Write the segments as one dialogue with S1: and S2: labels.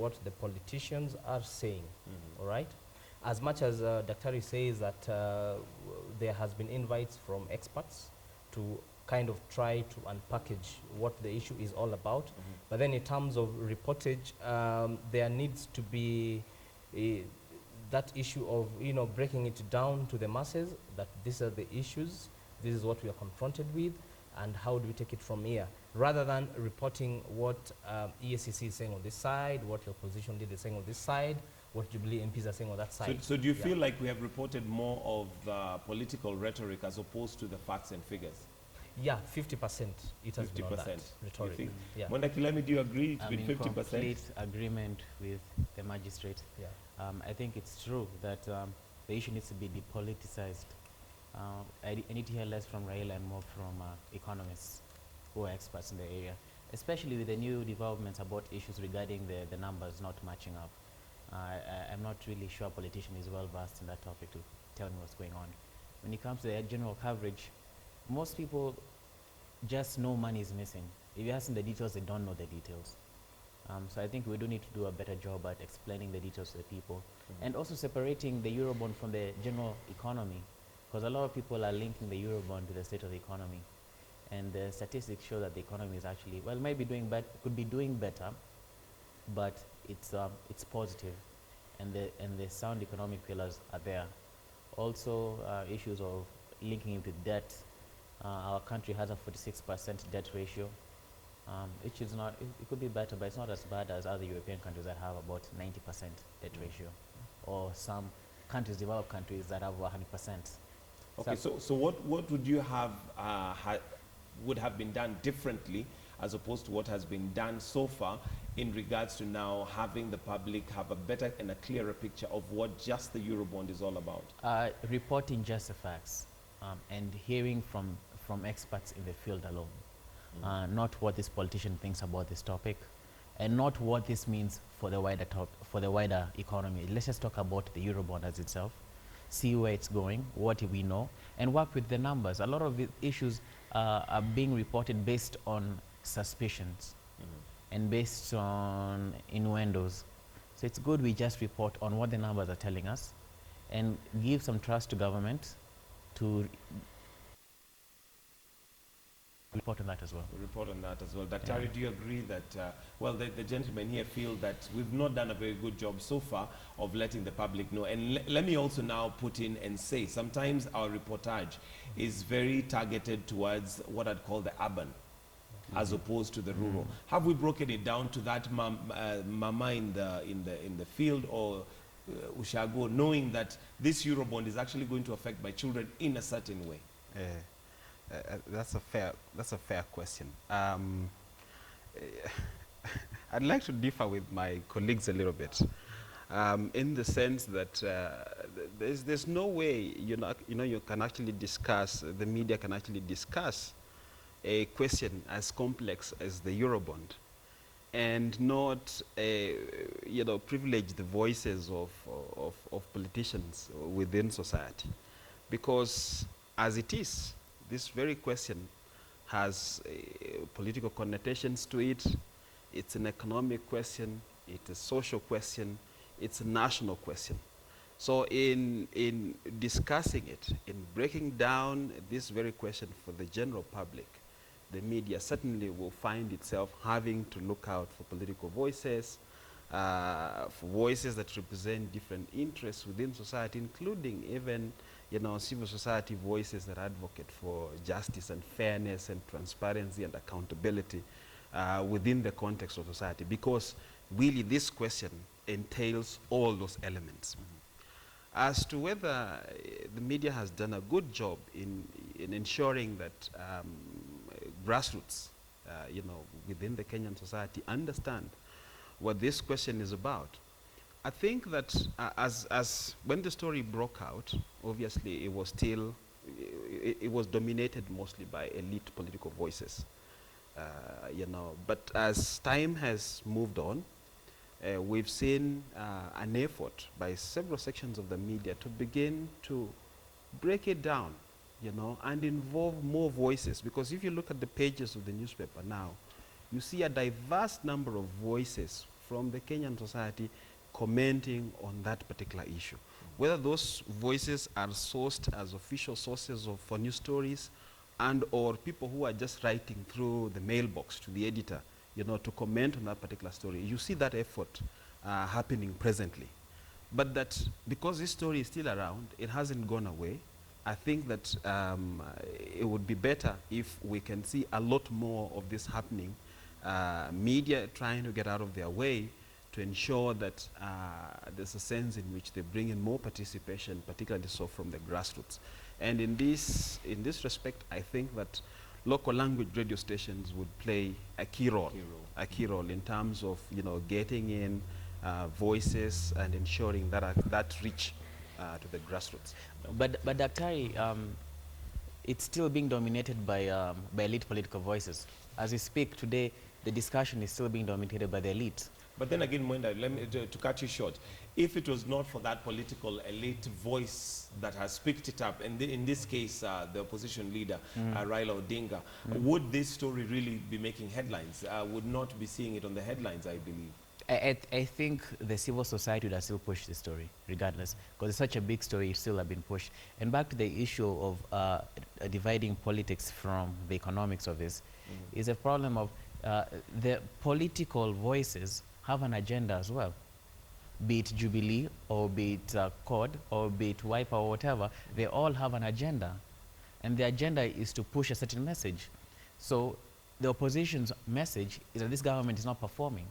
S1: what the politicians are saying, all right? As much as Daktari says that there has been invites from experts to kind of try to unpackage what the issue is all about, but then in terms of reportage, there needs to be that issue of, you know, breaking it down to the masses, that these are the issues, this is what we are confronted with, and how do we take it from here, rather than reporting what EACC is saying on this side, what the opposition leader is saying on this side, what Jubilee MPs are saying on that side.
S2: So do you feel like we have reported more of the political rhetoric as opposed to the facts and figures?
S1: Yeah, 50% it has been on that rhetoric. Yeah.
S2: Mondakilemi, do you agree it's been 50%?
S3: I'm in complete agreement with the magistrate.
S1: Yeah.
S3: I think it's true that the issue needs to be depoliticized. I need to hear less from Raila and more from economists who are experts in the area, especially with the new developments about issues regarding the numbers not matching up. I'm not really sure a politician is well versed in that topic to tell me what's going on. When it comes to the general coverage, most people just know money is missing. If you ask them the details, they don't know the details. So I think we do need to do a better job at explaining the details to the people, and also separating the Eurobond from the general economy, because a lot of people are linking the Eurobond to the state of the economy, and the statistics show that the economy is actually, well, might be doing better, could be doing better, but it's positive, and the sound economic pillars are there. Also, issues of linking it with debt. Our country has a 46% debt ratio, which is not, it could be better, but it's not as bad as other European countries that have about 90% debt ratio, or some countries, developed countries, that have 100%.
S2: Okay, so what would you have would have been done differently as opposed to what has been done so far in regards to now having the public have a better and a clearer picture of what just the Eurobond is all about?
S3: Reporting just the facts, and hearing from experts in the field alone, not what this politician thinks about this topic, and not what this means for the wider economy. Let's just talk about the Eurobond as itself, see where it's going, what we know, and work with the numbers. A lot of issues are being reported based on suspicions and based on innuendos. So it's good we just report on what the numbers are telling us and give some trust to government to report on that as well.
S2: Report on that as well. Daktari, do you agree that, well, the gentlemen here feel that we've not done a very good job so far of letting the public know? And let me also now put in and say, sometimes our reportage is very targeted towards what I'd call the urban, as opposed to the rural. Have we broken it down to that mama in the field, or Ushago, knowing that this Eurobond is actually going to affect my children in a certain way?
S4: That's a fair question. I'd like to differ with my colleagues a little bit, in the sense that there's no way you can actually discuss, the media can actually discuss a question as complex as the Eurobond and not privilege the voices of politicians within society, because as it is, this very question has political connotations to it. It's an economic question, it's a social question, it's a national question. So in discussing it, in breaking down this very question for the general public, the media certainly will find itself having to look out for political voices, for voices that represent different interests within society, including even civil society voices that advocate for justice and fairness and transparency and accountability within the context of society, because really this question entails all those elements. As to whether the media has done a good job in ensuring that grassroots, within the Kenyan society understand what this question is about, I think that as when the story broke out, obviously it was still, it was dominated mostly by elite political voices, but as time has moved on, we've seen an effort by several sections of the media to begin to break it down, and involve more voices, because if you look at the pages of the newspaper now, you see a diverse number of voices from the Kenyan society commenting on that particular issue. Whether those voices are sourced as official sources for news stories, and or people who are just writing through the mailbox to the editor, you know, to comment on that particular story. You see that effort happening presently. But that because this story is still around, it hasn't gone away. I think that it would be better if we can see a lot more of this happening, media trying to get out of their way to ensure that there's a sense in which they bring in more participation, particularly so from the grassroots. And in this respect, I think that local language radio stations would play a key role in terms of, you know, getting in voices and ensuring that that reach to the grassroots.
S3: But Daktari, it's still being dominated by elite political voices. As we speak today, the discussion is still being dominated by the elite.
S2: But then again, Mwenda, let me, to cut you short, if it was not for that political elite voice that has picked it up, and in this case, the opposition leader, Raila Odinga, would this story really be making headlines? Would not be seeing it on the headlines, I believe.
S3: I think the civil society would have still pushed the story, regardless, because it's such a big story, it still have been pushed. And back to the issue of dividing politics from the economics of this, is a problem of the political voices have an agenda as well. Be it Jubilee, or be it CORD, or be it Wiper, or whatever, they all have an agenda. And the agenda is to push a certain message. So the opposition's message is that this government is not performing.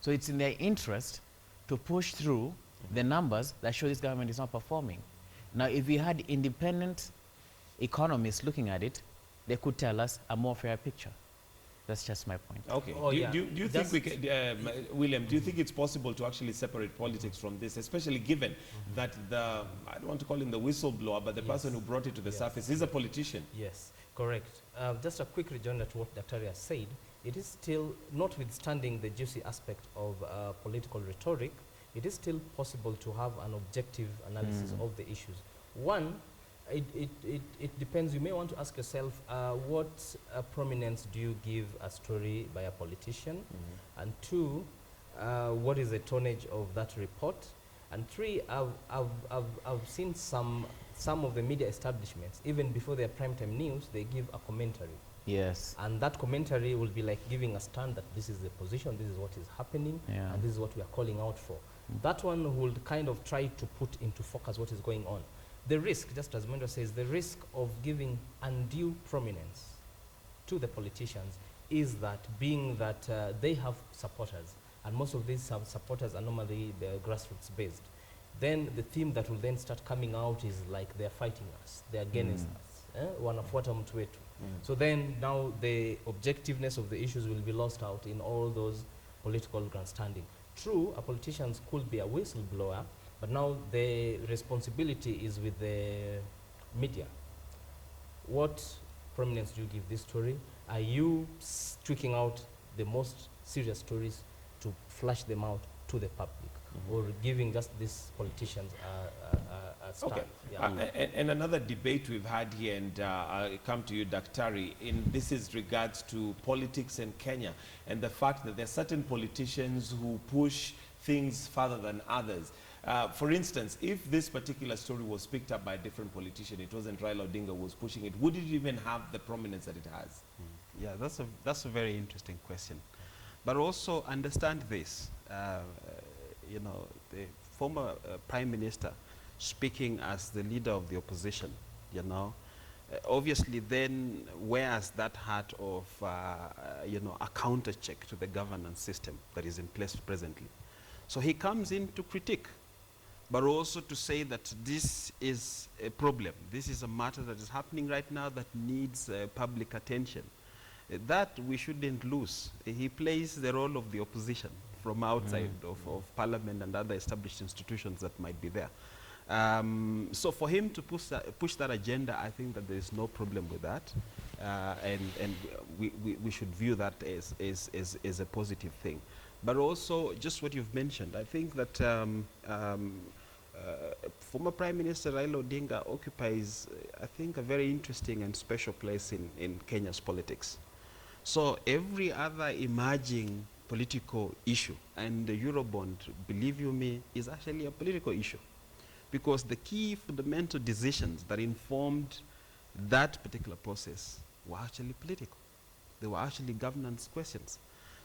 S3: So it's in their interest to push through the numbers that show this government is not performing. Now, if we had independent economists looking at it, they could tell us a more fair picture. That's just my point.
S2: Okay.
S1: Oh,
S2: do you think we can, William, do you think it's possible to actually separate politics from this, especially given that the, I don't want to call him the whistleblower, but the person who brought it to the surface is a politician?
S1: Yes, correct. Just a quick rejoinder to what Dr. has said. It is still, notwithstanding the juicy aspect of political rhetoric, it is still possible to have an objective analysis of the issues. One, it depends. You may want to ask yourself, what prominence do you give a story by a politician? And two, what is the tonnage of that report? And three, I've seen some of the media establishments, even before their primetime news, they give a commentary.
S3: Yes.
S1: And that commentary will be like giving a stand that this is the position, this is what is happening, and this is what we are calling out for. That one would kind of try to put into focus what is going on. The risk, just as Mwenda says, the risk of giving undue prominence to the politicians is that, being that they have supporters, and most of these supporters are normally grassroots based, then the theme that will then start coming out is like they're fighting us, they're against us. Wanafuata mtu wetu. So then now the objectiveness of the issues will be lost out in all those political grandstanding. True, a politician could be a whistleblower, but now the responsibility is with the media. What prominence do you give this story? Are you tweaking out the most serious stories to flash them out to the public, or giving just these politicians a stand?
S2: Okay. And another debate we've had here, and I'll come to you, Daktari, this is regards to politics in Kenya, and the fact that there are certain politicians who push things further than others. For instance, if this particular story was picked up by a different politician, it wasn't Raila Odinga who was pushing it, would it even have the prominence that it has?
S4: Yeah, that's a very interesting question. But also understand this, you know, the former Prime Minister speaking as the leader of the opposition, you know, obviously then wears that hat of, you know, a counter check to the governance system that is in place presently. So he comes in to critique, but also to say that this is a problem. This is a matter that is happening right now that needs public attention. That we shouldn't lose. He plays the role of the opposition from outside of parliament and other established institutions that might be there. So for him to push that agenda, I think that there is no problem with that. And we should view that as a positive thing. But also, just what you've mentioned, I think that former Prime Minister Raila Odinga occupies, I think, a very interesting and special place in Kenya's politics. So every other emerging political issue. And the Eurobond, believe you me, is actually a political issue. Because the key fundamental decisions that informed that particular process were actually political. They were actually governance questions.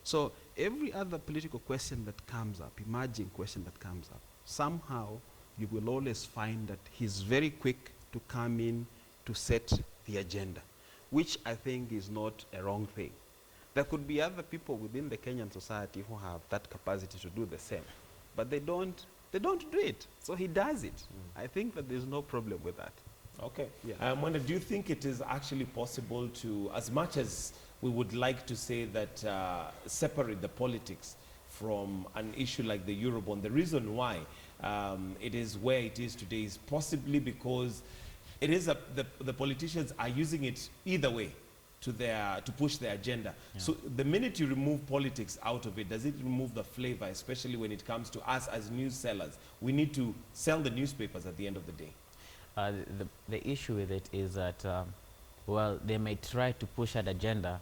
S4: So every other political question that comes up, emerging question that comes up, somehow you will always find that he's very quick to come in to set the agenda, which I think is not a wrong thing. There could be other people within the Kenyan society who have that capacity to do the same, but they don't do it. So he does it. I think that there's no problem with that.
S2: Okay.
S4: Yeah.
S2: Wanda, do you think it is actually possible to, as much as we would like to say that separate the politics from an issue like the Eurobond, the reason why it is where it is today is possibly because it is the politicians are using it either way to push their agenda.
S3: Yeah.
S2: So the minute you remove politics out of it, does it remove the flavor, especially when it comes to us as news sellers? We need to sell the newspapers at the end of the day.
S3: The issue with it is that, well, they may try to push that agenda.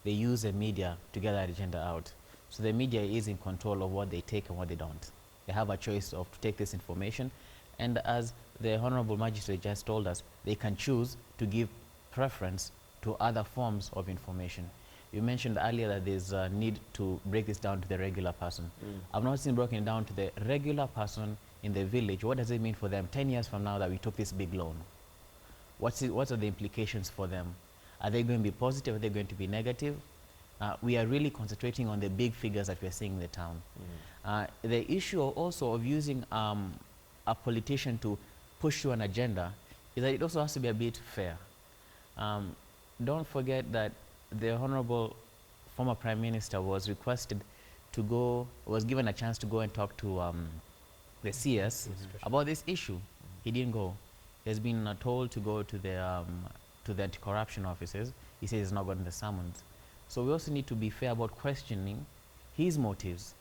S3: They use the media to get that agenda out. So the media is in control of what they take and what they don't. They have a choice of to take this information. And as the Honorable Magistrate just told us, they can choose to give preference to other forms of information. You mentioned earlier that there's a need to break this down to the regular person. I've not seen broken down to the regular person in the village. What does it mean for them 10 years from now that we took this big loan? What are the implications for them? Are they going to be positive? Are they going to be negative? We are really concentrating on the big figures that we're seeing in the town. The issue also of using a politician to push through an agenda is that it also has to be a bit fair. Don't forget that the Honorable former Prime Minister was requested to go, was given a chance to go and talk to the CS about this issue. He didn't go. He's been told to go to the anti-corruption offices. He says he's not gotten the summons. So we also need to be fair about questioning his motives,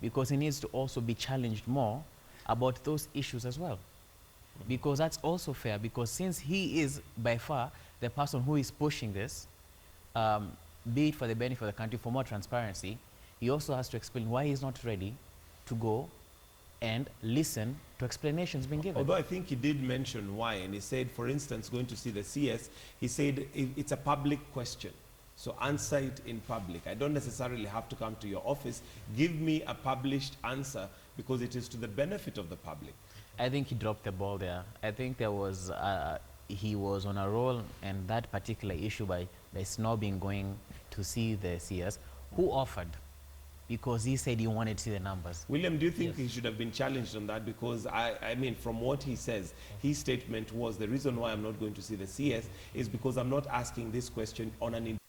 S3: because he needs to also be challenged more about those issues as well. Because that's also fair, because since he is by far the person who is pushing this, be it for the benefit of the country, for more transparency, he also has to explain why he's not ready to go and listen to explanations being given.
S2: Although I think he did mention why, and he said, for instance, going to see the CS, he said it's a public question. So answer it in public. I don't necessarily have to come to your office. Give me a published answer, because it is to the benefit of the public.
S3: I think he dropped the ball there. I think there was, he was on a roll, and that particular issue by snobbing going to see the CS, who offered, because he said he wanted to see the numbers.
S2: William, do you think he should have been challenged on that? Because I mean, from what he says, his statement was, the reason why I'm not going to see the CS is because I'm not asking this question on an individual.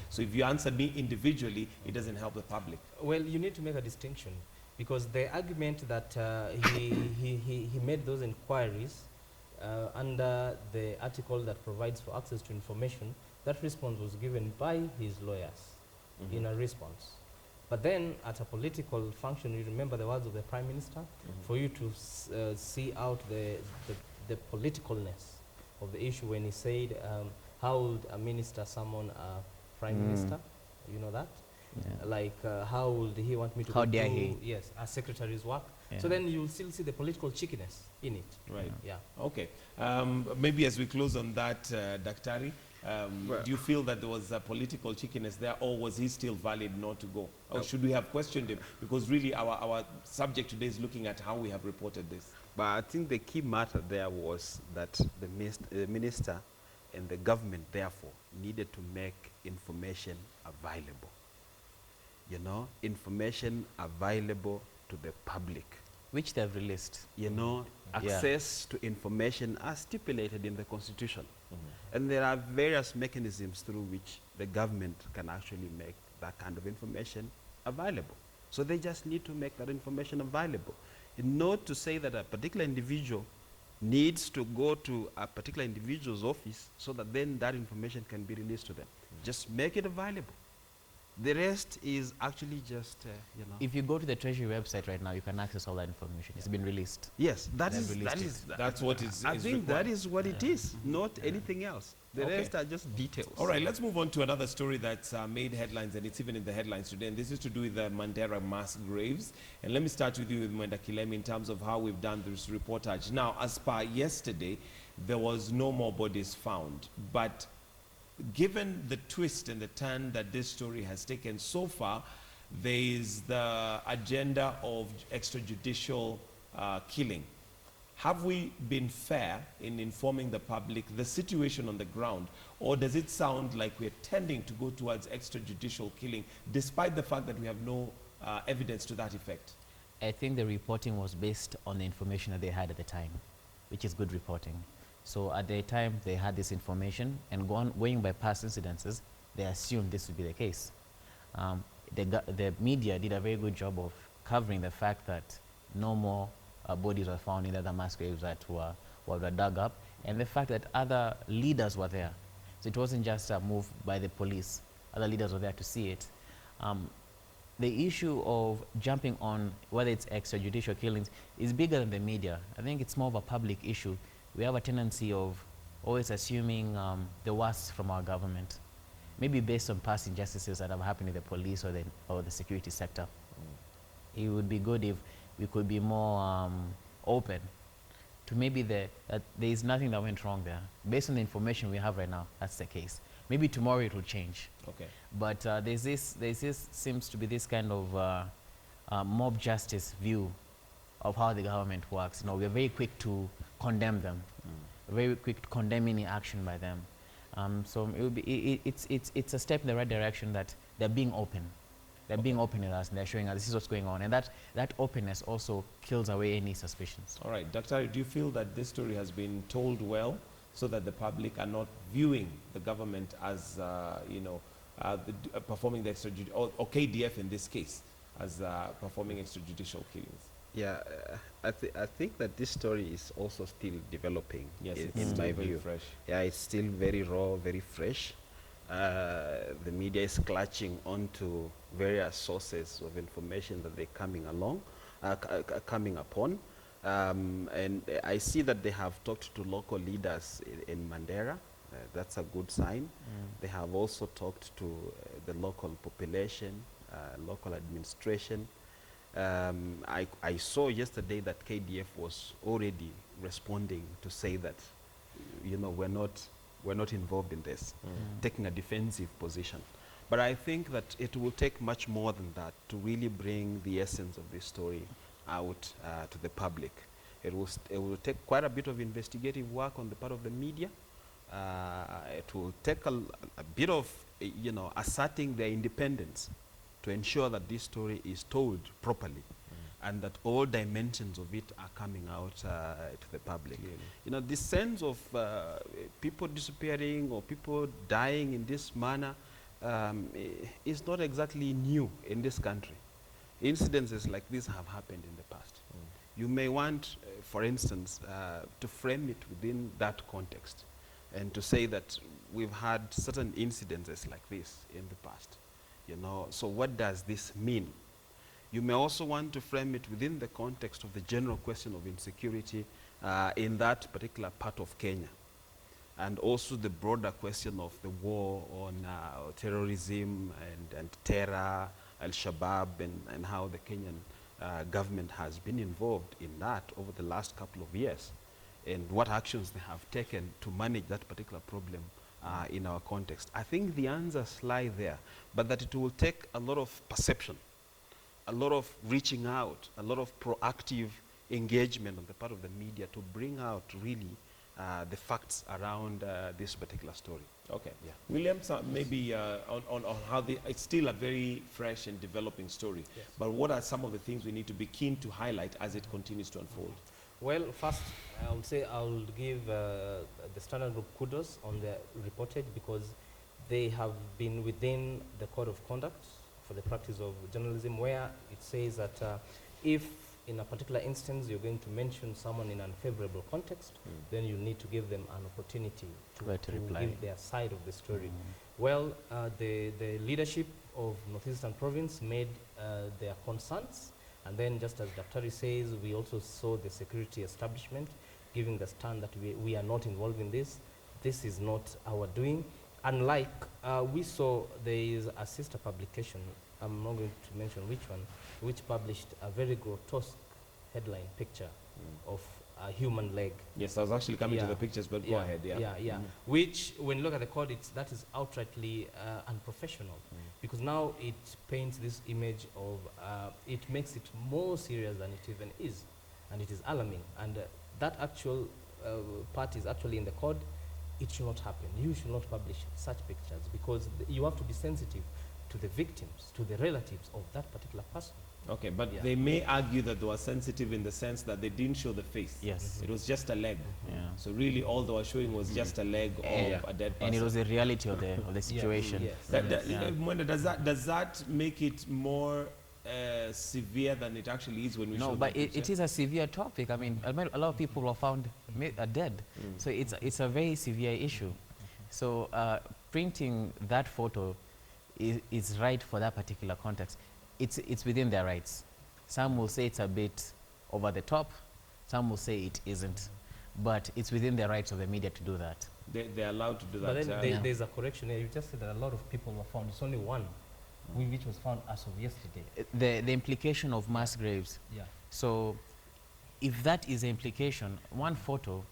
S2: So if you answer me individually, it doesn't help the public.
S1: Well, you need to make a distinction, because the argument that he made those inquiries under the article that provides for access to information, that response was given by his lawyers in a response. But then at a political function, you remember the words of the Prime Minister, for you to see out the politicalness of the issue when he said, how would a minister summon a Prime Minister? You know that?
S3: Yeah.
S1: Like, how would he want me to
S3: How
S1: go
S3: dare
S1: through,
S3: he?
S1: yes, a secretary's work?
S3: Yeah.
S1: So then you'll still see the political cheekiness in it.
S2: Right.
S1: Yeah.
S2: Okay. Maybe as we close on that, Daktari,
S4: Well,
S2: do you feel that there was a political cheekiness there, or was he still valid not to go? Or should we have questioned him? Because really our subject today is looking at how we have reported this.
S4: But I think the key matter there was that the minister and the government, therefore, needed to make information available. You know, information available to the public.
S3: Which they have released.
S4: You know, access to information as stipulated in the Constitution. And there are various mechanisms through which the government can actually make that kind of information available. So they just need to make that information available. Not to say that a particular individual needs to go to a particular individual's office so that then that information can be released to them. Just make it available. The rest is actually just, you know.
S3: If you go to the Treasury website right now, you can access all that information. It's been released.
S4: Yes,
S3: They've released it.
S2: That's what
S4: I
S2: is
S4: think
S2: required.
S4: that is what it is, not anything else. The
S2: Okay.
S4: rest are just details.
S2: All right, let's move on to another story that's made headlines, and it's even in the headlines today. And this is to do with the Mandera mass graves. And let me start with you, with Mwenda Kilemi, in terms of how we've done this reportage. Now, as per yesterday, there was no more bodies found. But given the twist and the turn that this story has taken so far, there is the agenda of extrajudicial killing. Have we been fair in informing the public the situation on the ground, or does it sound like we're tending to go towards extrajudicial killing, despite the fact that we have no evidence to that effect?
S3: I think the reporting was based on the information that they had at the time, which is good reporting. So at the time they had this information, and going by past incidences, they assumed this would be the case. The media did a very good job of covering the fact that no more bodies were found in the other mass graves that were dug up, and the fact that other leaders were there. So it wasn't just a move by the police. Other leaders were there to see it. The issue of jumping on whether it's extrajudicial killings is bigger than the media. I think it's more of a public issue. We have a tendency of always assuming the worst from our government, maybe based on past injustices that have happened in the police or the security sector. It would be good if we could be more open to maybe that there is nothing that went wrong there. Based on the information we have right now, that's the case. Maybe tomorrow it will change.
S2: Okay.
S3: But there's this seems to be this kind of mob justice view of how the government works. You know, we're very quick to condemn them, very quick to condemn any action by them. So it would be, it's a step in the right direction that they're being open. They're being open with us, and they're showing us this is what's going on. And that openness also kills away any suspicions.
S2: All right, Dr. Do you feel that this story has been told well, so that the public are not viewing the government as, performing the extrajudicial, or KDF in this case, as performing extrajudicial killings?
S4: Yeah, I think that this story is also still developing.
S2: Yes, it's
S4: in
S2: still
S4: my
S2: very
S4: view.
S2: fresh.
S4: Yeah, it's still very raw, very fresh. The media is clutching onto various sources of information that they're coming upon. And I see that they have talked to local leaders in Mandera. That's a good sign. They have also talked to the local population, local administration. I saw yesterday that KDF was already responding to say that, we're not involved in this, taking a defensive position. But I think that it will take much more than that to really bring the essence of this story out to the public. It will take quite a bit of investigative work on the part of the media. It will take a bit of, asserting their independence to ensure that this story is told properly, and that all dimensions of it are coming out to the public. Clearly. This sense of people disappearing or people dying in this manner is not exactly new in this country. Incidences like this have happened in the past. You may want, for instance, to frame it within that context and to say that we've had certain incidences like this in the past. So what does this mean? You may also want to frame it within the context of the general question of insecurity in that particular part of Kenya, and also the broader question of the war on terrorism and terror, Al-Shabaab, and how the Kenyan government has been involved in that over the last couple of years, and what actions they have taken to manage that particular problem in our context. I think the answers lie there, but that it will take a lot of perception, a lot of reaching out, a lot of proactive engagement on the part of the media to bring out really the facts around this particular story.
S2: Okay.
S4: Yeah.
S2: William, maybe on how it's still a very fresh and developing story,
S1: Yes.
S2: but what are some of the things we need to be keen to highlight as it continues to unfold?
S1: Well, first, I would say I will give the Standard Group kudos on their reportage, because they have been within the code of conduct for the practice of journalism, where it says that if in a particular instance you're going to mention someone in an unfavorable context, then you need to give them an opportunity to
S3: reply.
S1: give their side of the story. Well, the leadership of Northeastern Province made their concerns, and then just as Daktari says, we also saw the security establishment giving the stand that we are not involved in this. This is not our doing. Unlike, we saw there is a sister publication, I'm not going to mention which one, which published a very grotesque headline picture of a human leg.
S2: Yes, I was actually coming to the pictures, but go ahead. Yeah.
S1: Which, when you look at the code, that is outrightly unprofessional, because now it paints this image of, it makes it more serious than it even is, and it is alarming. And that actual part is actually in the code. It should not happen. You should not publish such pictures, because you have to be sensitive to the victims, to the relatives of that particular person.
S2: Okay, but they may argue that they were sensitive in the sense that they didn't show the face.
S3: Yes.
S2: It was just a leg.
S3: Yeah.
S2: So really all they were showing was just a leg of a dead person.
S3: And it was the reality of the situation.
S1: Yes.
S2: Mwenda, does that make it more severe than it actually is when we show
S3: No,
S2: the
S3: but
S2: picture?
S3: it is a severe topic. I mean, a lot of people were found dead. So it's a very severe issue. So printing that photo is right for that particular context. It's within their rights. Some will say it's a bit over the top. Some will say it isn't. But it's within the rights of the media to do that.
S2: They're allowed to do that.
S1: But then there's a correction here. You just said that a lot of people were found. It's only one, which was found as of yesterday.
S3: The implication of mass graves.
S1: Yeah.
S3: So if that is the implication, one photo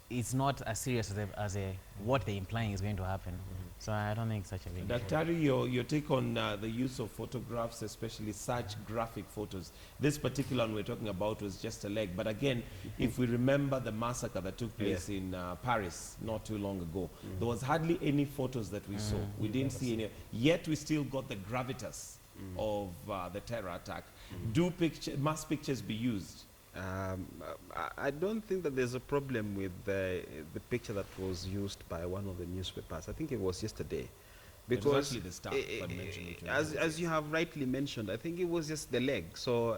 S3: is not as serious as what they're implying is going to happen. So I don't think such a big deal.
S2: Daktari, your take on the use of photographs, especially such graphic photos. This particular one we're talking about was just a leg. But again, if we remember the massacre that took place in Paris not too long ago, there was hardly any photos that we saw. We didn't see any. Yet we still got the gravitas of the terror attack. Do mass pictures be used?
S4: I don't think that there's a problem with the picture that was used by one of the newspapers. I think it was yesterday. Because
S2: actually the staff that mentioned it.
S4: as you have rightly mentioned, I think it was just the leg. So,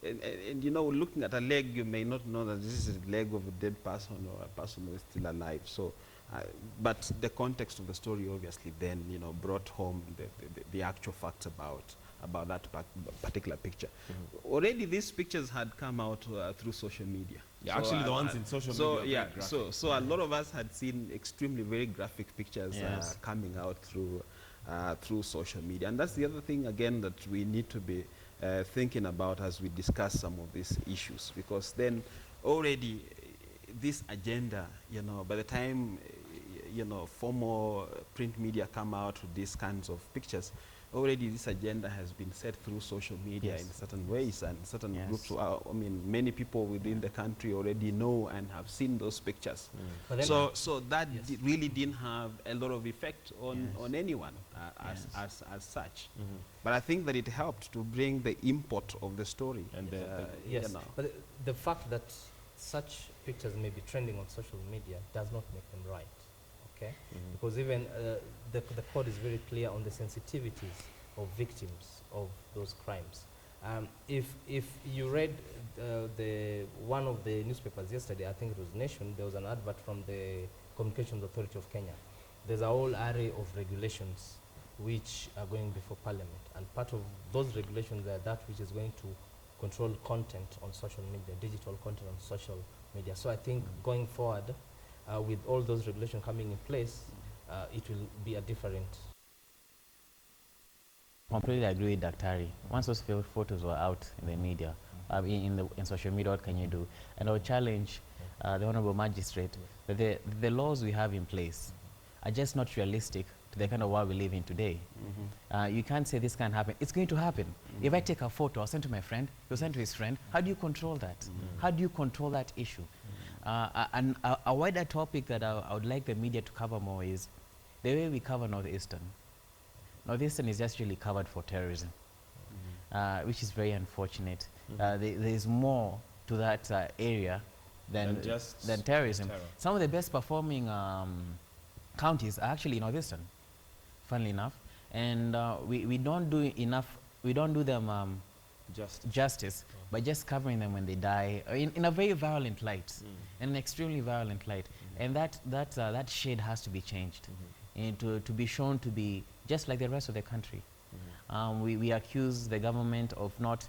S4: and you know, looking at a leg, you may not know that this is the leg of a dead person or a person who is still alive. So, but the context of the story obviously then, you know, brought home the actual facts about that particular picture. Already these pictures had come out through social media.
S2: Yeah,
S4: so
S2: actually the ones in social media are very graphic.
S4: so a lot of us had seen extremely very graphic pictures coming out through social media. And that's the other thing again that we need to be thinking about as we discuss some of these issues, because then already this agenda, you know, by the time you know formal print media come out with these kinds of pictures, already this agenda has been set through social media in certain ways, and certain groups. I mean, many people within the country already know and have seen those pictures. So that really didn't have a lot of effect on anyone as such. But I think that it helped to bring the import of the story. And
S1: yes,
S4: you know.
S1: but the fact that such pictures may be trending on social media does not make them right. Okay? Because even the code is very clear on the sensitivities of victims of those crimes. If you read one of the newspapers yesterday, I think it was Nation, there was an advert from the Communications Authority of Kenya. There's a whole array of regulations which are going before Parliament, and part of those regulations are that which is going to control content on social media, digital content on social media. So I think going forward, with all those regulations coming in place, it will be a different.
S3: Completely agree with Daktari. Once those photos were out in the media, in social media, what can you do? And I would challenge the Honorable Magistrate that the laws we have in place are just not realistic to the kind of world we live in today. You can't say this can't happen. It's going to happen. If I take a photo, I'll send to my friend, he'll send to his friend. How do you control that? How do you control that issue? And a wider topic that I would like the media to cover more is the way we cover Northeastern. Northeastern is just really covered for terrorism, which is very unfortunate. There is more to that area than terrorism. Some of the best performing counties are actually Northeastern, funnily enough. And we don't do enough, we don't do them justice by just covering them when they die in a very violent light, in an extremely violent light. And that shade has to be changed and to be shown to be just like the rest of the country. We accuse the government of not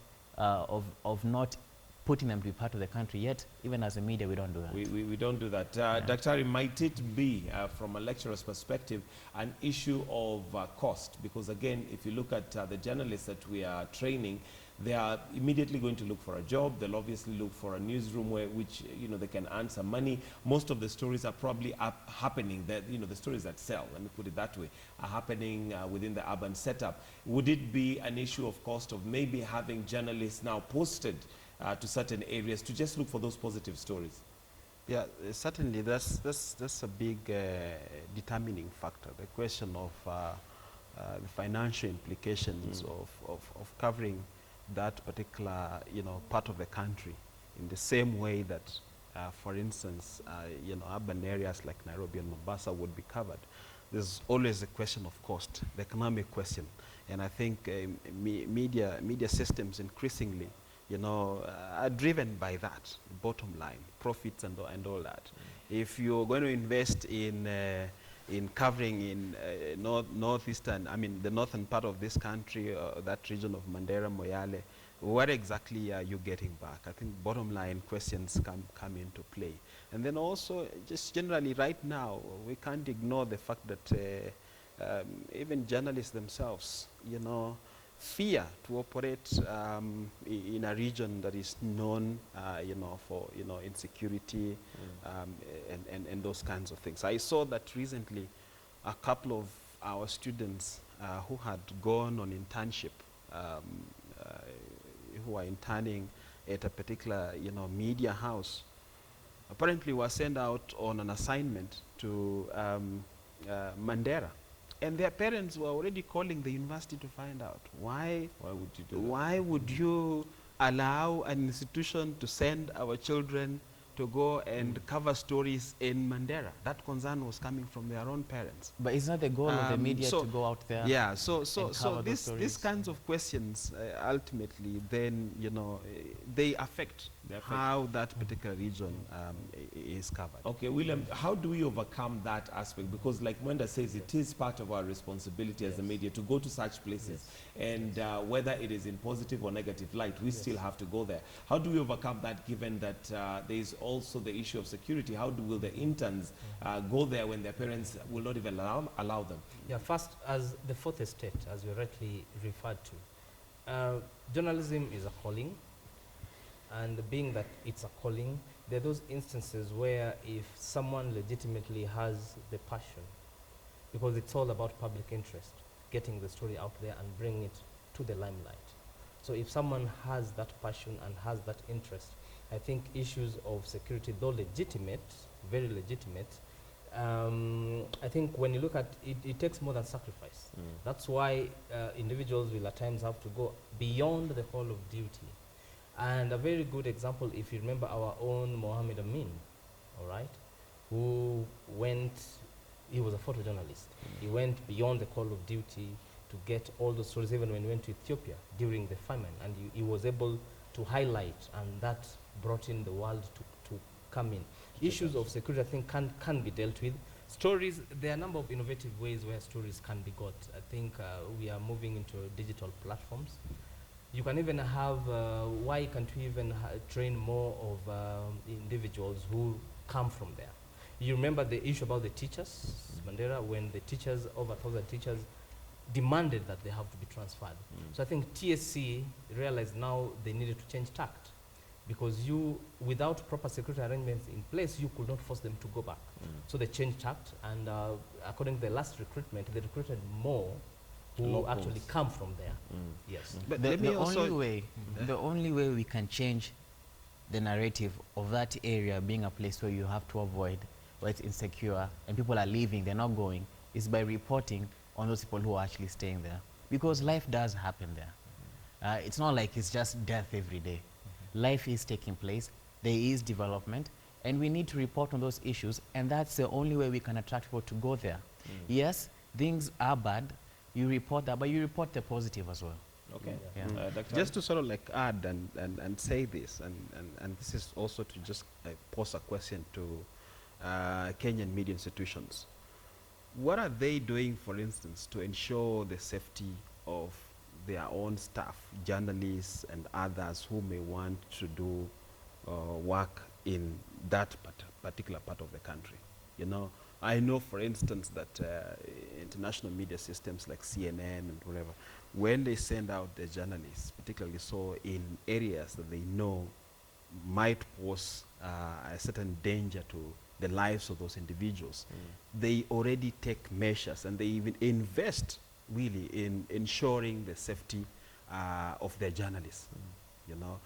S3: putting them to be part of the country, yet even as a media we don't do that.
S2: We don't do that. Daktari, might it be, from a lecturer's perspective, an issue of cost? Because again, if you look at the journalists that we are training, they are immediately going to look for a job. They'll obviously look for a newsroom which they can earn some money. Most of the stories are probably happening, that the stories that sell, let me put it that way, are happening within the urban setup. Would it be an issue of cost of maybe having journalists now posted to certain areas to just look for those positive stories?
S4: Yeah, certainly that's a big determining factor. The question of the financial implications of covering that particular part of the country in the same way that for instance urban areas like Nairobi and Mombasa would be covered. There's always a question of cost, the economic question, and I think media systems increasingly are driven by that bottom line, profits and all that. If you're going to invest in covering in northeastern, the northern part of this country, that region of Mandera, Moyale, what exactly are you getting back? I think bottom line questions come into play. And then also, just generally right now, we can't ignore the fact that even journalists themselves, fear to operate in a region that is known, for insecurity and those kinds of things. I saw that recently, a couple of our students who had gone on internship, who are interning at a particular media house, apparently were sent out on an assignment to Mandera. And their parents were already calling the university to find out why would you do that? Why would you allow an institution to send our children to go and cover stories in Mandera? That concern was coming from their own parents.
S3: But it's not the goal of the media to go out there.
S4: Yeah, so these kinds of questions ultimately then they affect how that particular region is covered.
S2: Okay, William, how do we overcome that aspect? Because like Mwenda says, it is part of our responsibility as the media to go to such places. And whether it is in positive or negative light, we still have to go there. How do we overcome that, given that there is also the issue of security? How will the interns go there when their parents will not even allow them?
S1: Yeah, first, as the fourth estate, as you rightly referred to, journalism is a calling. And being that it's a calling, there are those instances where if someone legitimately has the passion, because it's all about public interest, getting the story out there and bringing it to the limelight. So if someone has that passion and has that interest, I think issues of security, though legitimate, very legitimate, I think when you look at it, it takes more than sacrifice. That's why individuals will at times have to go beyond the call of duty. And a very good example, if you remember our own Mohammed Amin, all right, who went, he was a photojournalist. He went beyond the call of duty to get all the stories, even when he went to Ethiopia during the famine, and he was able to highlight, and that brought in the world to come in. Issues of security, I think, can be dealt with. Stories, there are a number of innovative ways where stories can be got. I think we are moving into digital platforms. You can even have, why can't we even train more of individuals who come from there? You remember the issue about the teachers, Mandera, when the teachers, over 1,000 teachers, demanded that they have to be transferred. So I think TSC realized now they needed to change tact, because without proper security arrangements in place, you could not force them to go back. So they changed tact, and according to the last recruitment, they recruited more who
S2: Locals.
S1: actually come from there. Yes.
S4: But
S3: The only way we can change the narrative of that area being a place where you have to avoid, where it's insecure and people are leaving, they're not going, is by reporting on those people who are actually staying there. Because life does happen there. It's not like it's just death every day. Life is taking place, there is development, and we need to report on those issues, and that's the only way we can attract people to go there. Yes, things are bad, you report that, but you report the positive as well.
S2: Okay.
S3: Yeah.
S2: Dr.
S4: Just to sort of like add and say this, and this is also to just pose a question to Kenyan media institutions. What are they doing, for instance, to ensure the safety of their own staff, journalists and others who may want to do work in that particular part of the country? You know, I know, for instance, that international media systems like CNN and whatever, when they send out the journalists, particularly so in areas that they know might pose a certain danger to the lives of those individuals, they already take measures and they even invest really in ensuring the safety of their journalists. You know,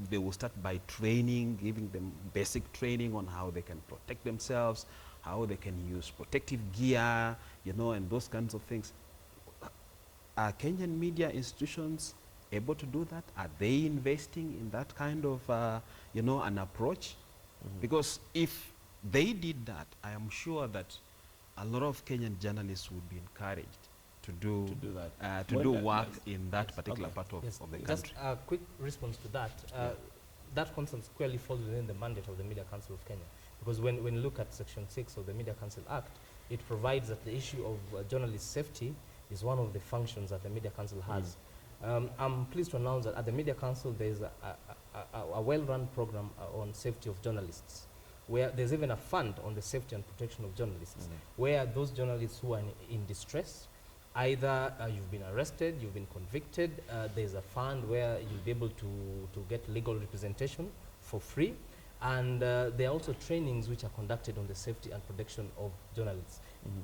S4: they will start by training, giving them basic training on how they can protect themselves, how they can use protective gear, you know, and those kinds of things. Are Kenyan media institutions able to do that? Are they investing in that kind of, you know, an approach? Because if they did that, I am sure that a lot of Kenyan journalists would be encouraged to do
S2: that.
S4: to
S2: Well,
S4: do
S2: that-
S4: work
S2: yes.
S4: in that
S2: Yes.
S4: particular
S2: Okay.
S4: part of the
S1: Just
S4: country.
S1: a quick response to that. That concern squarely falls within the mandate of the Media Council of Kenya. Because when you look at Section 6 of the Media Council Act, it provides that the issue of journalist safety is one of the functions that the Media Council has. I'm pleased to announce that at the Media Council there is a well-run program on safety of journalists, where there's even a fund on the safety and protection of journalists, where those journalists who are in distress, either you've been arrested, you've been convicted, there's a fund where you'll be able to get legal representation for free. And there are also trainings which are conducted on the safety and protection of journalists.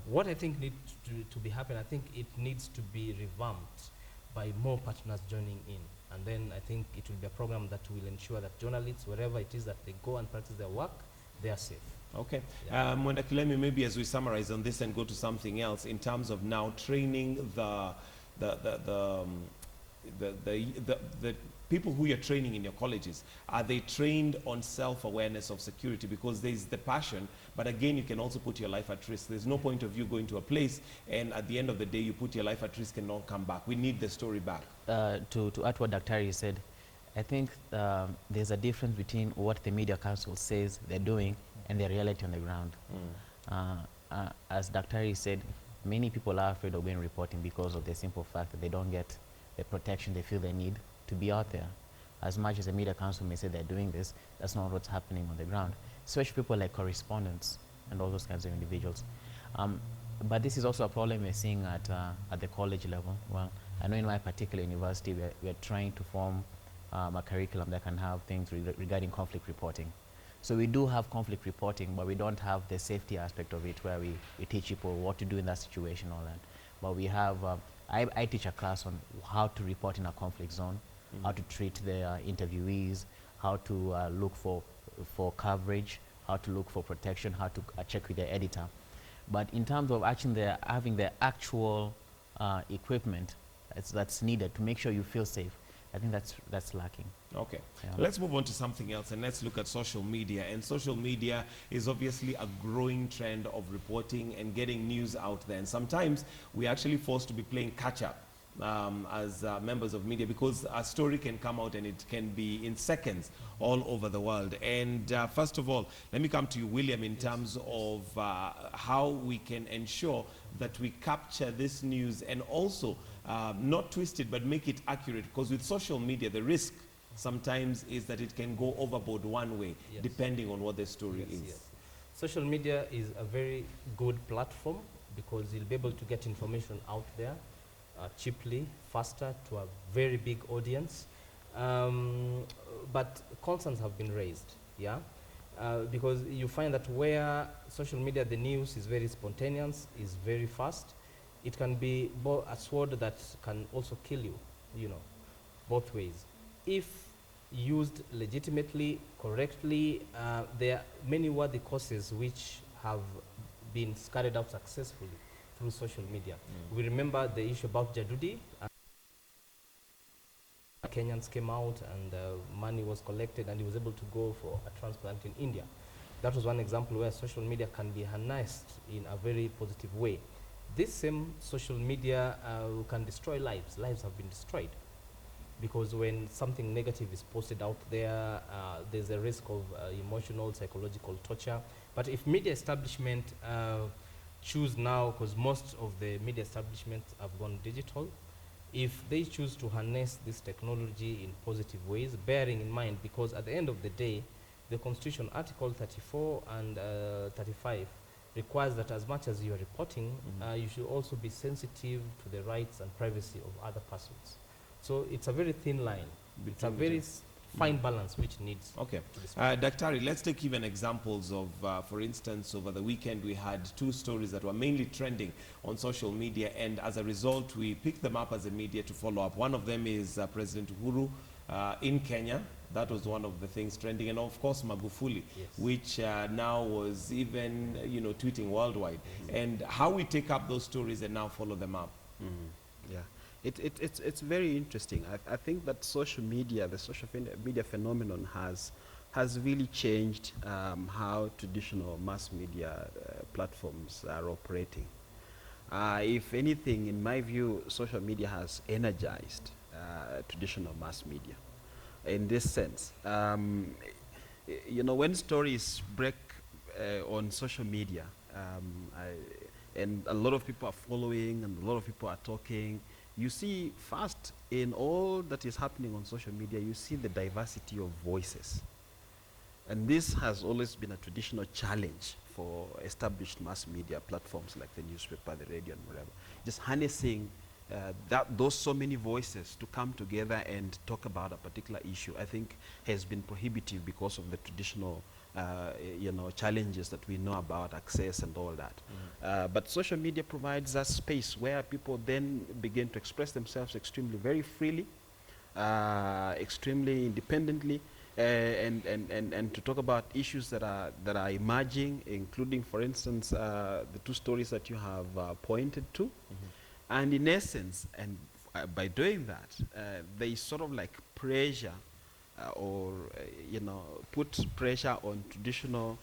S1: What I think needs to be happening, I think it needs to be revamped by more partners joining in. And then I think it will be a program that will ensure that journalists, wherever it is that they go and practice their work, they are safe.
S2: Okay.
S1: Yeah.
S2: Mwenda Kilemi, maybe as we summarize on this and go to something else, in terms of now training the people who you're training in your colleges, are they trained on self-awareness of security? Because there's the passion, but again, you can also put your life at risk. There's no point of you going to a place and at the end of the day, you put your life at risk and not come back. We need the story back.
S3: To add what Dr. said, I think there's a difference between what the Media Council says they're doing and the reality on the ground. As Dr. said, many people are afraid of going reporting because of the simple fact that they don't get the protection they feel they need to be out there. As much as the Media Council may say they're doing this, that's not what's happening on the ground, especially people like correspondents and all those kinds of individuals. But this is also a problem we're seeing at the college level. Well, I know in my particular university, we're trying to form a curriculum that can have things regarding conflict reporting. So we do have conflict reporting, but we don't have the safety aspect of it, where we teach people what to do in that situation, all that. But we have, I teach a class on how to report in a conflict zone, how to treat the interviewees, how to look for coverage, how to look for protection, how to check with the editor. But in terms of actually having the actual equipment that's needed to make sure you feel safe, I think that's lacking.
S2: Okay.
S3: Yeah.
S2: Let's move on to something else and let's look at social media. And social media is obviously a growing trend of reporting and getting news out there. And sometimes we're actually forced to be playing catch up as members of media, because a story can come out and it can be in seconds all over the world. And first of all, let me come to you, William, in terms of how we can ensure that we capture this news and also not twist it, but make it accurate. Because with social media, the risk sometimes is that it can go overboard one way,
S1: Yes.
S2: depending on what the story is.
S1: Yes. Social media is a very good platform because you'll be able to get information out there cheaply, faster, to a very big audience. But concerns have been raised, yeah? Because you find that where social media, the news is very spontaneous, is very fast, it can be a sword that can also kill you, you know, both ways. If used legitimately, correctly, there are many worthy causes which have been carried out successfully through social media. We remember the issue about Jadudi. Kenyans came out and money was collected and he was able to go for a transplant in India. That was one example where social media can be harnessed in a very positive way. This same social media can destroy lives. Lives have been destroyed. because when something negative is posted out there, there's a risk of emotional, psychological torture. But if media establishment choose now, because most of the media establishments have gone digital, if they choose to harness this technology in positive ways, bearing in mind, because at the end of the day, the Constitution, Article 34 and 35, requires that as much as you are reporting, you should also be sensitive to the rights and privacy of other persons. So it's a very thin line. It's a very fine balance which needs
S2: Okay.
S1: to be struck.
S2: Daktari, let's take even examples of, for instance, over the weekend we had 2 stories that were mainly trending on social media, and as a result we picked them up as a media to follow up. One of them is President Uhuru in Kenya. That was one of the things trending, and of course Magufuli,
S1: Yes.
S2: which now was even tweeting worldwide. And how we take up those stories and now follow them up.
S4: Yeah, it's very interesting. I think that social media, the social media phenomenon has really changed how traditional mass media platforms are operating. If anything, in my view, social media has energized traditional mass media. In this sense, when stories break on social media, and a lot of people are following and a lot of people are talking, you see first in all that is happening on social media, you see the diversity of voices. And this has always been a traditional challenge for established mass media platforms like the newspaper, the radio, and whatever. Just harnessing those so many voices to come together and talk about a particular issue, I think has been prohibitive because of the traditional challenges that we know about, access and all that. But social media provides a space where people then begin to express themselves very freely, extremely independently, and to talk about issues that are emerging, including, for instance, the 2 stories that you have pointed to. And in essence, and by doing that, they sort of like pressure put pressure on traditional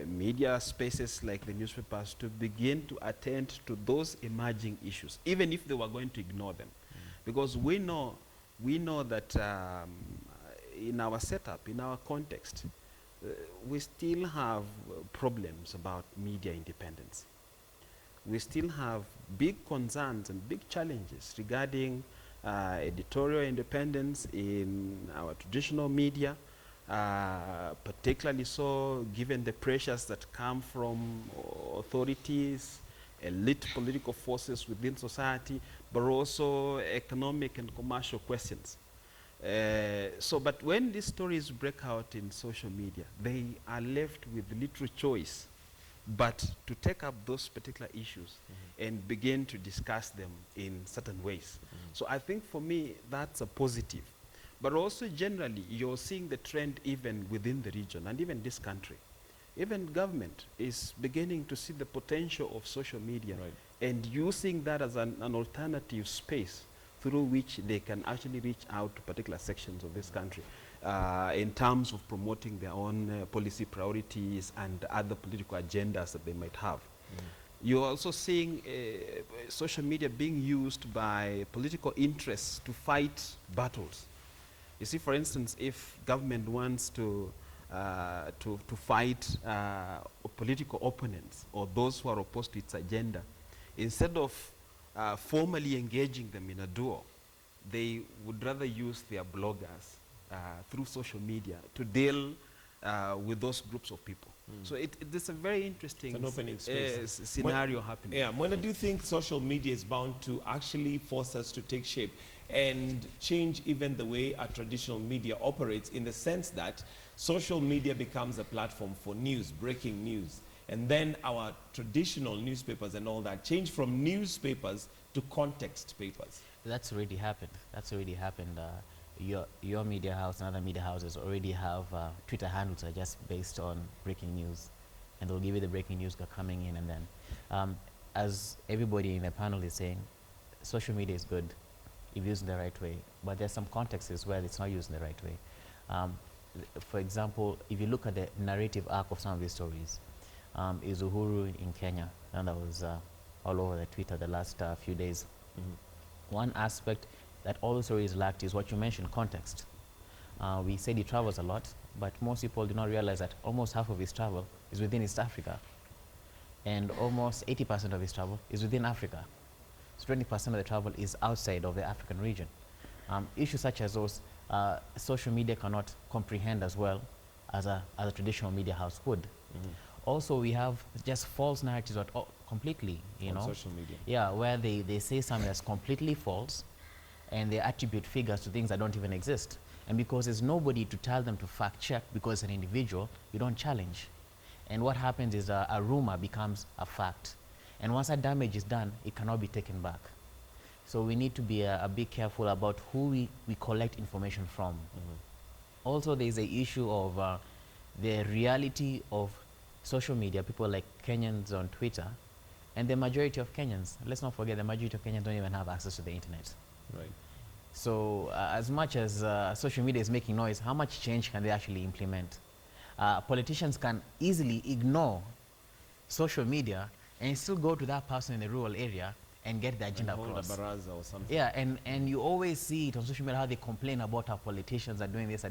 S4: media spaces like the newspapers to begin to attend to those emerging issues, even if they were going to ignore them. Because we know that in our setup, in our context, we still have problems about media independence. We still have big concerns and big challenges regarding editorial independence in our traditional media, particularly so given the pressures that come from authorities, elite political forces within society, but also economic and commercial questions. But when these stories break out in social media, they are left with little choice but to take up those particular issues and begin to discuss them in certain ways. So I think for me, that's a positive. But also generally, you're seeing the trend even within the region and even this country. Even government is beginning to see the potential of social media and using that as an alternative space through which they can actually reach out to particular sections of this country in terms of promoting their own policy priorities and other political agendas that they might have. You're also seeing social media being used by political interests to fight battles. You see, for instance, if government wants to fight political opponents or those who are opposed to its agenda, instead of formally engaging them in a duel, they would rather use their bloggers through social media to deal with those groups of people. So it's a very interesting scenario happening.
S2: Yeah, when do you think social media is bound to actually force us to take shape and change even the way our traditional media operates, in the sense that social media becomes a platform for news, breaking news, and then our traditional newspapers and all that change from newspapers to context papers?
S3: That's already happened. That's already happened. Your media house and other media houses already have Twitter handles that are just based on breaking news, and they'll give you the breaking news coming in, and then, as everybody in the panel is saying, social media is good if used in the right way, but there's some contexts where it's not used in the right way. For example, if you look at the narrative arc of some of these stories, is Uhuru in Kenya, and that was all over the Twitter the last few days. One aspect that all the stories lacked is what you mentioned, context. We said he travels a lot, but most people do not realize that almost half of his travel is within East Africa, and almost 80% of his travel is within Africa. So 20% of the travel is outside of the African region. Issues such as those, social media cannot comprehend as well as a traditional media house would. Also, we have just false narratives completely, you know.
S2: social media.
S3: Yeah, where they say something that's completely false, and they attribute figures to things that don't even exist. And because there's nobody to tell them to fact check, because an individual, you don't challenge. And what happens is a rumor becomes a fact. And once that damage is done, it cannot be taken back. So we need to be a bit careful about who we collect information from. Also, there's the issue of the reality of social media, people like Kenyans on Twitter, and the majority of Kenyans, let's not forget, the majority of Kenyans don't even have access to the internet.
S2: Right.
S3: So as much as social media is making noise, how much change can they actually implement? Politicians can easily ignore social media and still go to that person in the rural area and get the agenda across.
S2: Hold a baraza or something.
S3: Yeah, and you always see it on social media how they complain about how politicians are doing this,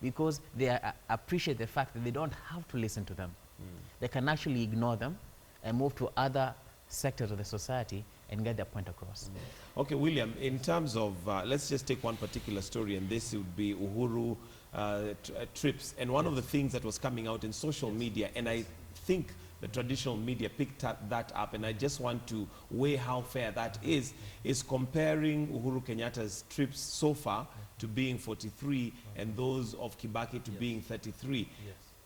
S3: because they appreciate the fact that they don't have to listen to them. They can actually ignore them and move to other sectors of the society and get their point across.
S2: Okay, William, in terms of, let's just take one particular story, and this would be Uhuru trips. And one of the things that was coming out in social media, and I think the traditional media picked that up, and I just want to weigh how fair that is comparing Uhuru Kenyatta's trips so far to being 43 and those of Kibaki to being 33.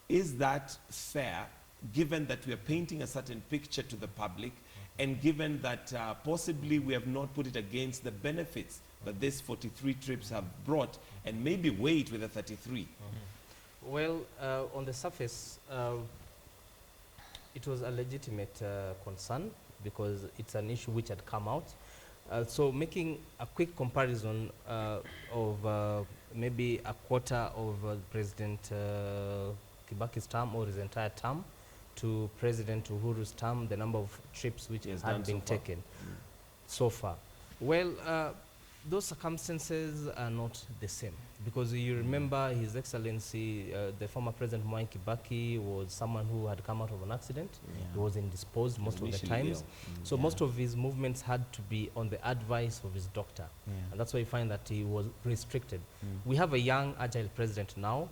S2: Is that fair, given that we are painting a certain picture to the public, and given that possibly we have not put it against the benefits that these 43 trips have brought, and maybe weigh it with the 33?
S1: Well, on the surface, it was a legitimate concern, because it's an issue which had come out. So making a quick comparison of maybe a quarter of President Kibaki's term or his entire term to President Uhuru's term, the number of trips which had been taken so far. Well, those circumstances are not the same, because you remember His Excellency, the former President Mwai Kibaki, was someone who had come out of an accident. He was indisposed most of the times. So most of his movements had to be on the advice of his doctor. And that's why you find that he was restricted. We have a young, agile president now,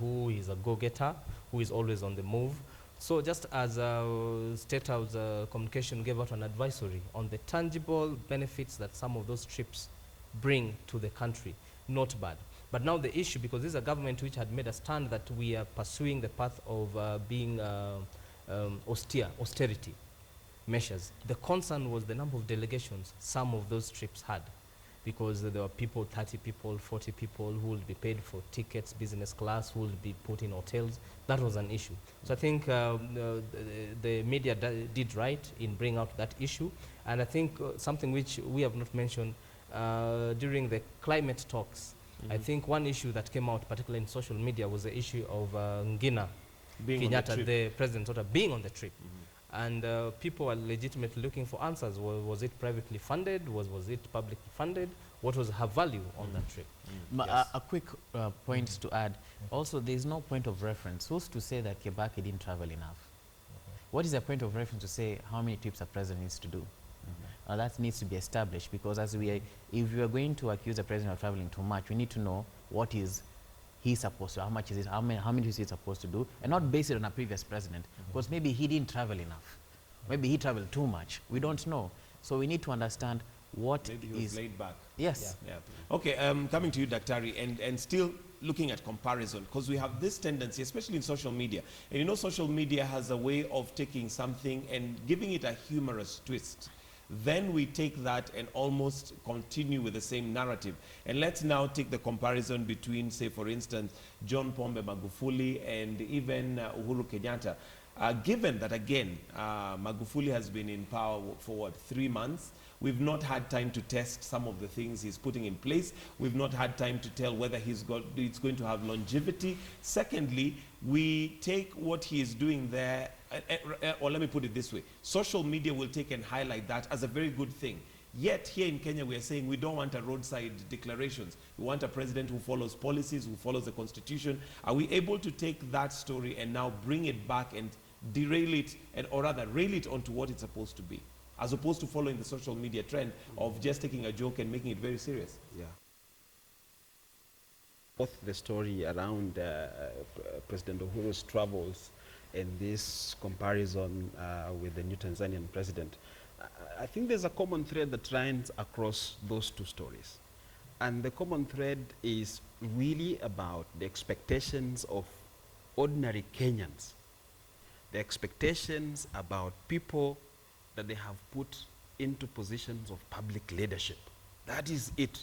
S1: who is a go-getter, who is always on the move. So just as State House Communication gave out an advisory on the tangible benefits that some of those trips bring to the country, not bad. But now the issue, because this is a government which had made a stand that we are pursuing the path of being austerity measures. The concern was the number of delegations some of those trips had, because there were people, 30 people, 40 people who would be paid for tickets, business class, who would be put in hotels. That was an issue. So I think the media did right in bringing out that issue. And I think something which we have not mentioned during the climate talks, I think one issue that came out, particularly in social media, was the issue of Ngina Kenyatta, the president, sort of being on the trip. And people are legitimately looking for answers. Was it privately funded? Was it publicly funded? What was her value on that trip?
S3: A quick point to add. Also, there is no point of reference. Who's to say that Kibaki didn't travel enough? What is the point of reference to say how many trips a president needs to do? That needs to be established, because if we are going to accuse the president of traveling too much, we need to know what is he's supposed to, how much is it, how many is he supposed to do, and not base it on a previous president, because maybe he didn't travel enough. Maybe he traveled too much. We don't know. So we need to understand what
S2: maybe he was laid back.
S3: Yes.
S2: Yeah. Okay, coming to you, Daktari, and still looking at comparison, because we have this tendency, especially in social media, and you know social media has a way of taking something and giving it a humorous twist. Then we take that and almost continue with the same narrative. And let's now take the comparison between, say, for instance, John Pombe Magufuli and even Uhuru Kenyatta. Given that, again, Magufuli has been in power for, what, 3 months? We've not had time to test some of the things he's putting in place. We've not had time to tell whether it's going to have longevity. Secondly, we take what he is doing there, or let me put it this way. Social media will take and highlight that as a very good thing. Yet here in Kenya, we are saying we don't want a roadside declarations. We want a president who follows policies, who follows the constitution. Are we able to take that story and now bring it back and derail it, or rather rail it onto what it's supposed to be, as opposed to following the social media trend of just taking a joke and making it very serious?
S4: Yeah. Both the story around President Uhuru's travels and this comparison with the new Tanzanian president, I think there's a common thread that runs across those two stories. And the common thread is really about the expectations of ordinary Kenyans, the expectations about people that they have put into positions of public leadership. That is it.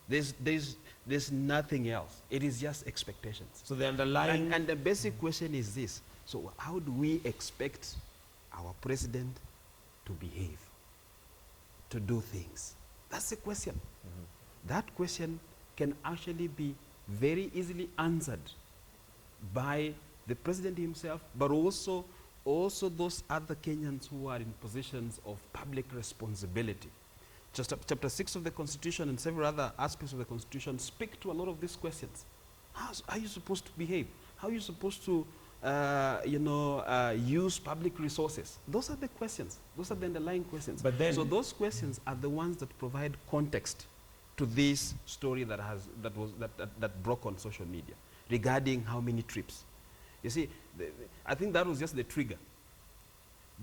S4: There's nothing else. It is just expectations.
S2: So the underlying...
S4: And the basic question is this. So how do we expect our president to behave, to do things? That's the question. That question can actually be very easily answered by the president himself, but also those other Kenyans who are in positions of public responsibility. Just chapter 6 of the Constitution and several other aspects of the Constitution speak to a lot of these questions. How are you supposed to behave? How are you supposed to use public resources? Those are the questions. Those are the underlying questions.
S2: But then,
S4: so those questions are the ones that provide context to this story that broke on social media regarding how many trips. You see, I think that was just the trigger.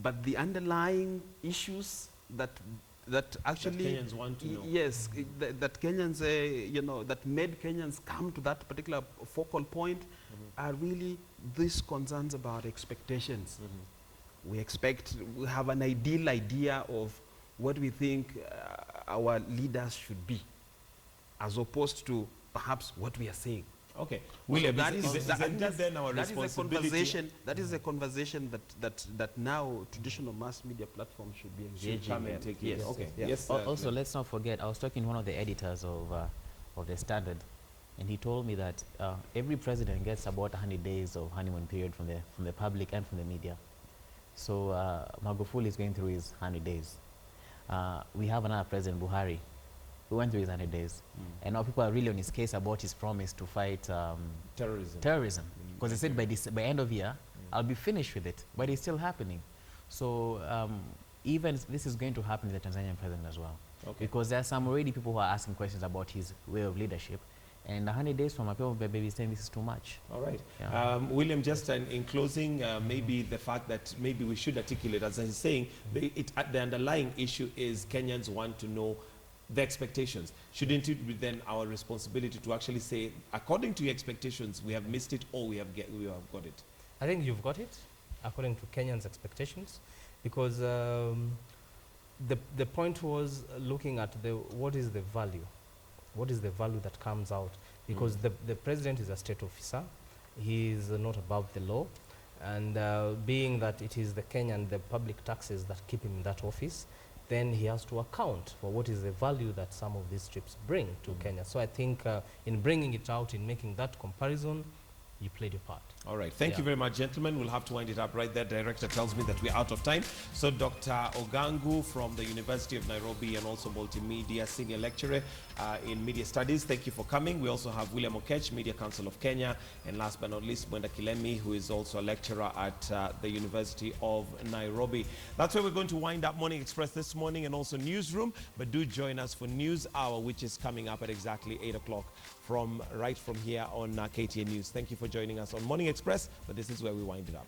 S4: But the underlying issues that actually...
S2: That Kenyans want to know.
S4: Yes, that Kenyans, that made Kenyans come to that particular focal point are really these concerns about expectations. We have an ideal idea of what we think our leaders should be, as opposed to perhaps what we are saying.
S2: Okay, William,
S4: so that is a conversation that now traditional mass media platforms should be engaging in.
S2: Yes. Okay. Yes.
S3: Also, let's not forget, I was talking to one of the editors of the Standard, and he told me that every president gets about 100 days of honeymoon period from the public and from the media. So Magufuli is going through his 100 days. We have another president, Buhari, who went through his 100 days. And now people are really on his case about his promise to fight terrorism. Because he said by end of year, I'll be finished with it. But it's still happening. So even this is going to happen to the Tanzanian president as well. Okay. Because there are some already people who are asking questions about his way of leadership. And 100 days from now, people may be saying this is too much.
S2: All right.
S3: Yeah.
S2: William, just in closing, maybe the fact that maybe we should articulate, as he's saying, the underlying issue is Kenyans want to know the expectations. Shouldn't it be then our responsibility to actually say, according to your expectations, we have missed it or we have got it?
S1: I think you've got it, according to Kenyans' expectations, because the point was looking at what is the value? What is the value that comes out? Because the president is a state officer. He is not above the law. And being that it is the Kenyan, the public taxes that keep him in that office, then he has to account for what is the value that some of these trips bring to Kenya. So I think in bringing it out, in making that comparison, you played your part.
S2: All right. Thank you very much, gentlemen. We'll have to wind it up right there. Director tells me that we're out of time. So Dr. Ogangu from the University of Nairobi and also multimedia senior lecturer in media studies, thank you for coming. We also have William Okech, Media Council of Kenya, and last but not least, Mwenda Kilemi, who is also a lecturer at the University of Nairobi. That's where we're going to wind up Morning Express this morning and also Newsroom. But do join us for News Hour, which is coming up at exactly 8 o'clock right from here on KTN News. Thank you for joining us on Morning Express, but this is where we wind it up.